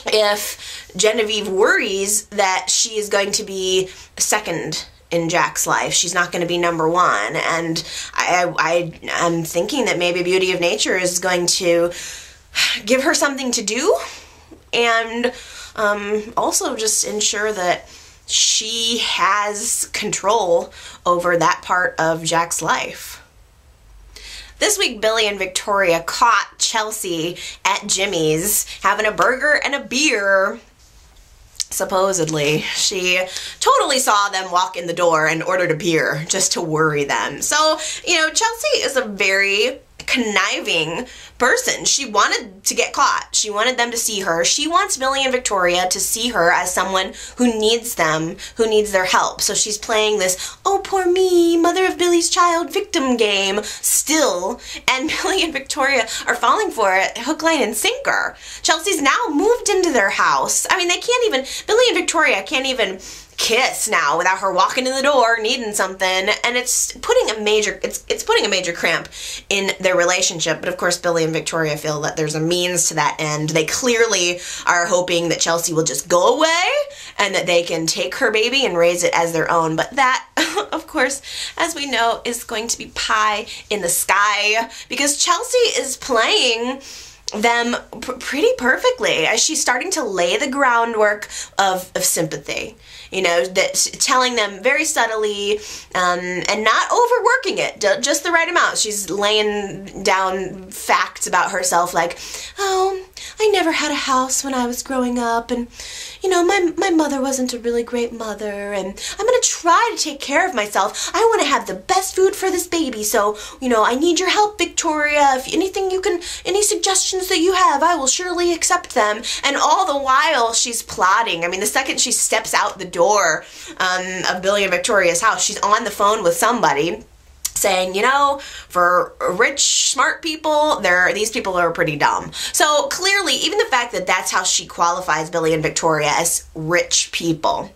Speaker 1: if Genevieve worries that she is going to be second in Jack's life. She's not going to be number one, and I'm thinking that maybe Beauty of Nature is going to give her something to do, and also just ensure that she has control over that part of Jack's life. This week, Billy and Victoria caught Chelsea at Jimmy's having a burger and a beer. Supposedly, she totally saw them walk in the door and ordered a beer just to worry them. So, you know, Chelsea is a very conniving person. She wanted to get caught. She wanted them to see her. She wants Billy and Victoria to see her as someone who needs them, who needs their help. So she's playing this, oh, poor me, mother of Billy's child victim game still. And Billy and Victoria are falling for it, hook, line, and sinker. Chelsea's now moved into their house. I mean, Billy and Victoria can't even kiss now without her walking in the door needing something, and it's putting a major cramp in their relationship. But of course, Billy and Victoria feel that there's a means to that end. They clearly are hoping that Chelsea will just go away and that they can take her baby and raise it as their own. But that, of course, as we know, is going to be pie in the sky, because Chelsea is playing them pretty perfectly as she's starting to lay the groundwork of sympathy. You know, that telling them very subtly and not overworking it, just the right amount. She's laying down facts about herself like, oh, I never had a house when I was growing up, and you know, my mother wasn't a really great mother, and I'm gonna try to take care of myself. I want to have the best food for this baby, so, you know, I need your help, Victoria. If any suggestions that you have, I will surely accept them. And all the while she's plotting. I mean, the second she steps out the door of Billy and Victoria's house, she's on the phone with somebody saying, you know, for rich, smart people, these people are pretty dumb. So clearly, even the fact that that's how she qualifies Billy and Victoria as rich people,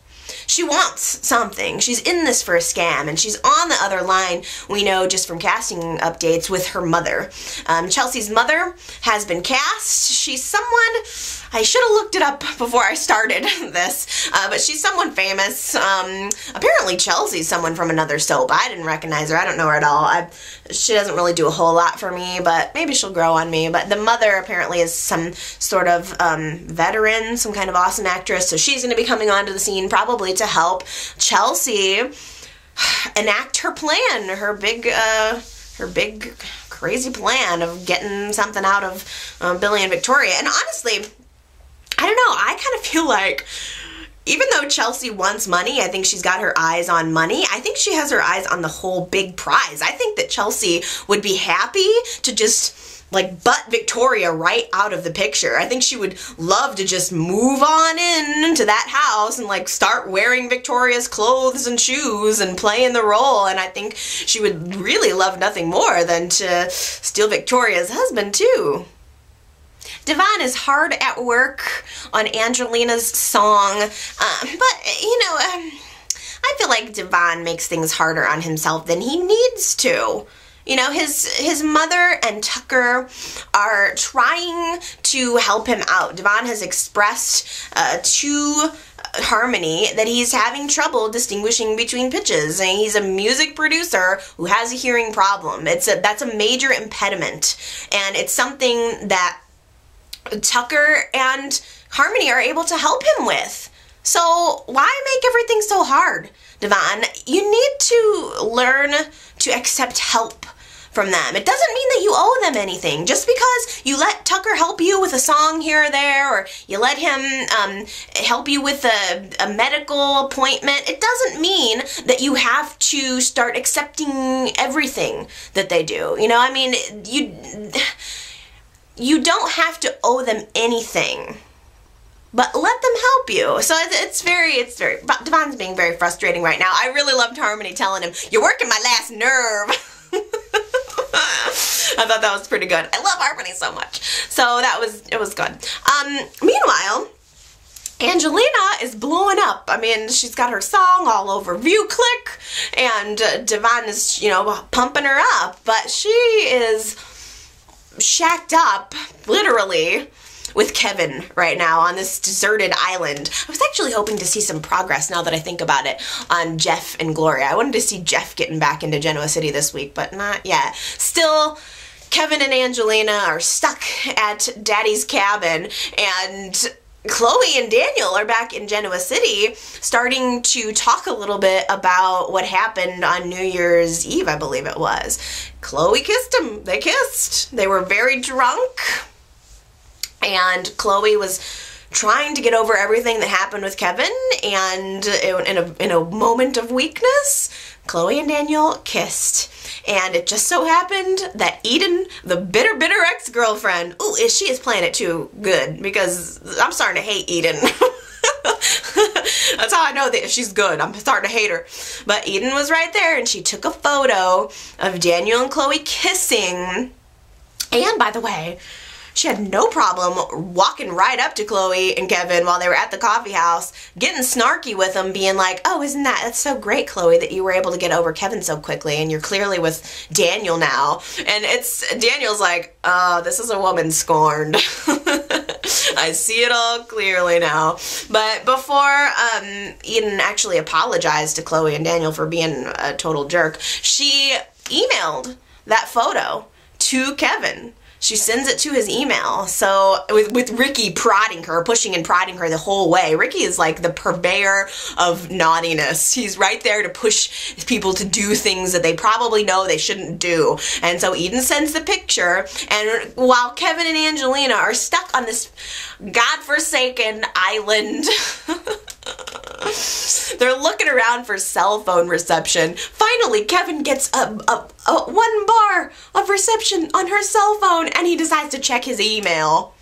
Speaker 1: she wants something. She's in this for a scam, and she's on the other line, we know just from casting updates, with her mother. Chelsea's mother has been cast. She's someone, I should have looked it up before I started this, but she's someone famous. Apparently Chelsea's someone from another soap. I didn't recognize her. I don't know her at all. She doesn't really do a whole lot for me, but maybe she'll grow on me. But the mother apparently is some sort of veteran, some kind of awesome actress, so she's going to be coming onto the scene probably to help Chelsea enact her plan, her big crazy plan of getting something out of Billy and Victoria. And honestly, I don't know, I kind of feel like even though Chelsea wants money, I think she's got her eyes on money. I think she has her eyes on the whole big prize. I think that Chelsea would be happy to just like butt Victoria right out of the picture. I think she would love to just move on into that house and like start wearing Victoria's clothes and shoes and playing the role. And I think she would really love nothing more than to steal Victoria's husband too. Devon is hard at work on Angelina's song, but you know, I feel like Devon makes things harder on himself than he needs to. You know, his mother and Tucker are trying to help him out. Devon has expressed to Harmony that he's having trouble distinguishing between pitches, and he's a music producer who has a hearing problem. That's a major impediment, and it's something that Tucker and Harmony are able to help him with. So why make everything so hard, Devon? You need to learn to accept help from them. It doesn't mean that you owe them anything. Just because you let Tucker help you with a song here or there, or you let him help you with a medical appointment, it doesn't mean that you have to start accepting everything that they do. You know, I mean, you don't have to owe them anything, but let them help you. So it's very, Devon's being very frustrating right now. I really loved Harmony telling him, you're working my last nerve. I thought that was pretty good. I love Harmony so much. So it was good. Meanwhile, Angelina is blowing up. I mean, she's got her song all over ViewClick, and Devon is, you know, pumping her up, but she is shacked up, literally, with Kevin right now on this deserted island. I was actually hoping to see some progress, now that I think about it, on Jeff and Gloria. I wanted to see Jeff getting back into Genoa City this week, but not yet. Still, Kevin and Angelina are stuck at Daddy's cabin, and Chloe and Daniel are back in Genoa City, starting to talk a little bit about what happened on New Year's Eve, I believe it was. Chloe kissed him. They kissed. They were very drunk, and Chloe was trying to get over everything that happened with Kevin, and in a moment of weakness, Chloe and Daniel kissed. And it just so happened that Eden, the bitter ex-girlfriend, ooh, she is playing it too good, because I'm starting to hate Eden. That's how I know that she's good. I'm starting to hate her. But Eden was right there, and she took a photo of Daniel and Chloe kissing. And by the way, she had no problem walking right up to Chloe and Kevin while they were at the coffee house, getting snarky with them, being like, oh, that's so great, Chloe, that you were able to get over Kevin so quickly, and you're clearly with Daniel now. And Daniel's like, oh, this is a woman scorned. I see it all clearly now. But before Eden actually apologized to Chloe and Daniel for being a total jerk, she emailed that photo to Kevin, she sends it to his email. So with Ricky prodding her, pushing and prodding her the whole way. Ricky is like the purveyor of naughtiness. He's right there to push people to do things that they probably know they shouldn't do. And so Eden sends the picture, and while Kevin and Angelina are stuck on this godforsaken island, they're looking around for cell phone reception. Finally, Kevin gets a 1 bar of reception on her cell phone, and he decides to check his email.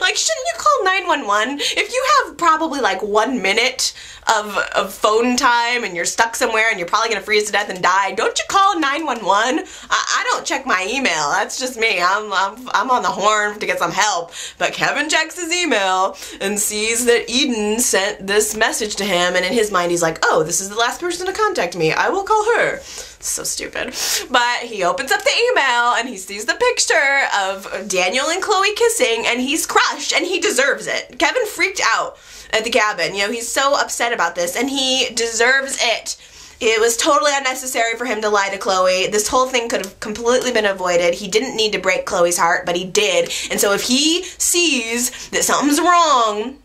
Speaker 1: Like, shouldn't you call 911? If you have probably like 1 minute of phone time and you're stuck somewhere and you're probably gonna freeze to death and die, don't you call 911? I don't check my email. That's just me. I'm on the horn to get some help. But Kevin checks his email and sees that Eden sent this message to him, and in his mind he's like, oh, this is the last person to contact me. I will call her. So stupid. But he opens up the email and he sees the picture of Daniel and Chloe kissing, and he's crushed, and he deserves it. Kevin freaked out at the cabin. You know, he's so upset about this, and he deserves it. It was totally unnecessary for him to lie to Chloe. This whole thing could have completely been avoided. He didn't need to break Chloe's heart, but he did. And so if he sees that something's wrong,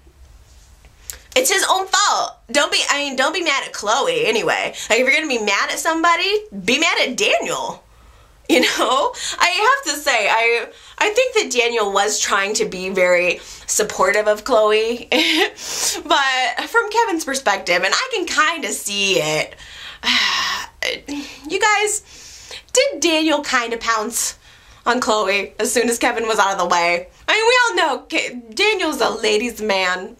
Speaker 1: it's his own fault. Don't be mad at Chloe anyway. Like, if you're gonna be mad at somebody, be mad at Daniel. You know? I have to say, I think that Daniel was trying to be very supportive of Chloe, but from Kevin's perspective, and I can kind of see it, you guys, did Daniel kind of pounce on Chloe as soon as Kevin was out of the way? I mean, we all know Daniel's a ladies' man.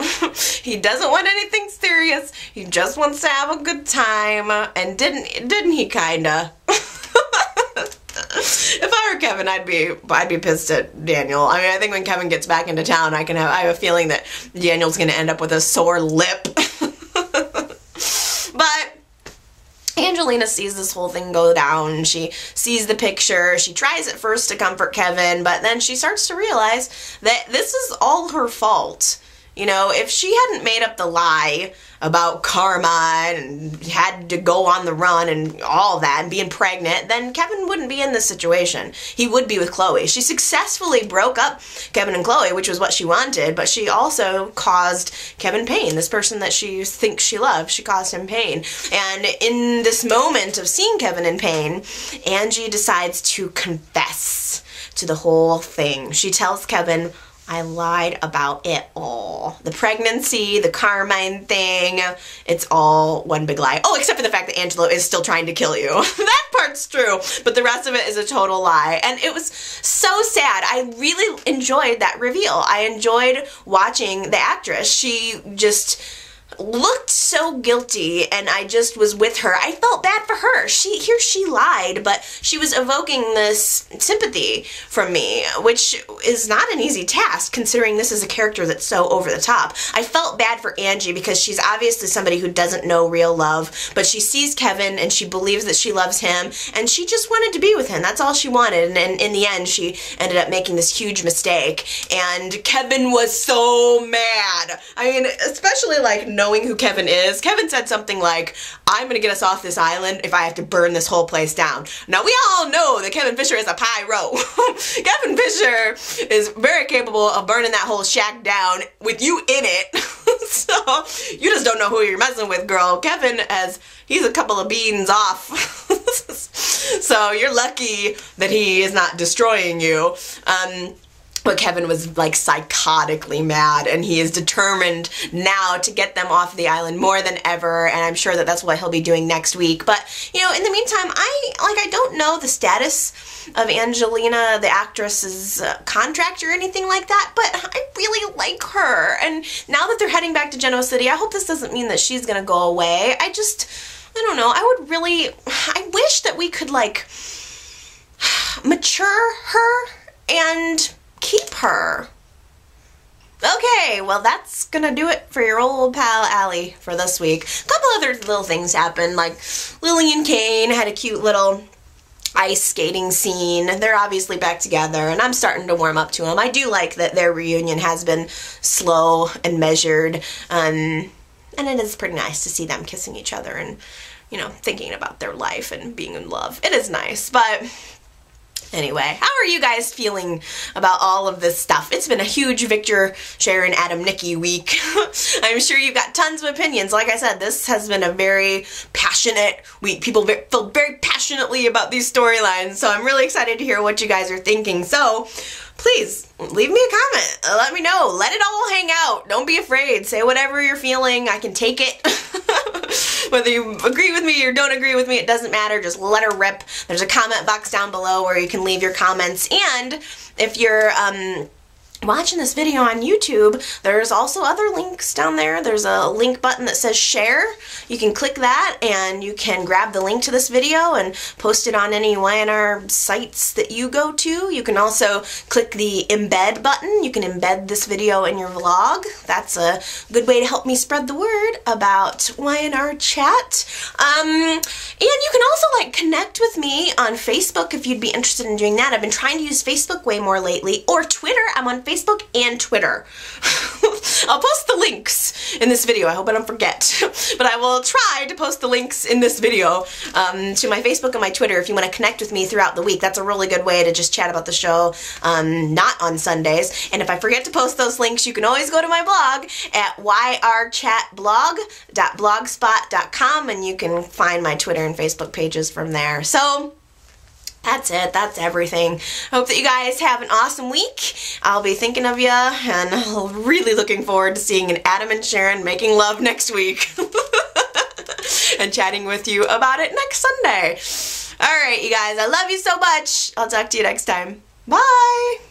Speaker 1: He doesn't want anything serious. He just wants to have a good time. And didn't he kinda? If I were Kevin, I'd be pissed at Daniel. I mean, I think when Kevin gets back into town, I have a feeling that Daniel's gonna end up with a sore lip. But Angelina sees this whole thing go down. She sees the picture. She tries at first to comfort Kevin, but then she starts to realize that this is all her fault. You know, if she hadn't made up the lie about karma and had to go on the run and all that and being pregnant, then Kevin wouldn't be in this situation. He would be with Chloe. She successfully broke up Kevin and Chloe, which was what she wanted, but she also caused Kevin pain. This person that she thinks she loves, she caused him pain. And in this moment of seeing Kevin in pain, Angie decides to confess to the whole thing. She tells Kevin, I lied about it all. The pregnancy, the Carmine thing, it's all one big lie. Oh, except for the fact that Angelo is still trying to kill you. That part's true, but the rest of it is a total lie. And it was so sad. I really enjoyed that reveal. I enjoyed watching the actress. She just looked so guilty, and I just was with her. I felt bad for her. She lied, but she was evoking this sympathy from me, which is not an easy task considering this is a character that's so over the top. I felt bad for Angie because she's obviously somebody who doesn't know real love, but she sees Kevin and she believes that she loves him, and she just wanted to be with him. That's all she wanted, and in the end she ended up making this huge mistake, and Kevin was so mad. I mean, especially like knowing who Kevin is. Kevin said something like, I'm gonna get us off this island if I have to burn this whole place down. Now, we all know that Kevin Fisher is a pyro. Kevin Fisher is very capable of burning that whole shack down with you in it. So, you just don't know who you're messing with, girl. Kevin he's a couple of beans off. So, you're lucky that he is not destroying you. But Kevin was like psychotically mad, and he is determined now to get them off the island more than ever, and I'm sure that that's what he'll be doing next week. But, you know, in the meantime, I don't know the status of Angelina, the actress's contract or anything like that, but I really like her. And now that they're heading back to Genoa City, I hope this doesn't mean that she's gonna go away. I don't know, I wish that we could, like, mature her and keep her. Okay, well, that's gonna do it for your old pal Allie for this week. A couple other little things happened, like Lily and Kane had a cute little ice skating scene. They're obviously back together, and I'm starting to warm up to them. I do like that their reunion has been slow and measured, and it is pretty nice to see them kissing each other and, you know, thinking about their life and being in love. It is nice, but Anyway, how are you guys feeling about all of this stuff? It's been a huge Victor, Sharon, Adam, Nikki week. I'm sure you've got tons of opinions. Like I said, this has been a very passionate week. People feel very passionately about these storylines, so I'm really excited to hear what you guys are thinking. So please leave me a comment. Let me know. Let it all hang out. Don't be afraid. Say whatever you're feeling. I can take it. Whether you agree with me or don't agree with me, it doesn't matter. Just let her rip. There's a comment box down below where you can leave your comments. And if you're watching this video on YouTube, there's also other links down there. There's a link button that says share. You can click that and you can grab the link to this video and post it on any YNR sites that you go to. You can also click the embed button. You can embed this video in your vlog. That's a good way to help me spread the word about YNR chat. And you can also like connect with me on Facebook if you'd be interested in doing that. I've been trying to use Facebook way more lately, or Twitter. I'm on Facebook and Twitter. I'll post the links in this video. I hope I don't forget. But I will try to post the links in this video to my Facebook and my Twitter if you want to connect with me throughout the week. That's a really good way to just chat about the show, not on Sundays. And if I forget to post those links, you can always go to my blog at yrchatblog.blogspot.com and you can find my Twitter and Facebook pages from there. So that's it. That's everything. I hope that you guys have an awesome week. I'll be thinking of you and really looking forward to seeing an Adam and Sharon making love next week and chatting with you about it next Sunday. All right, you guys. I love you so much. I'll talk to you next time. Bye.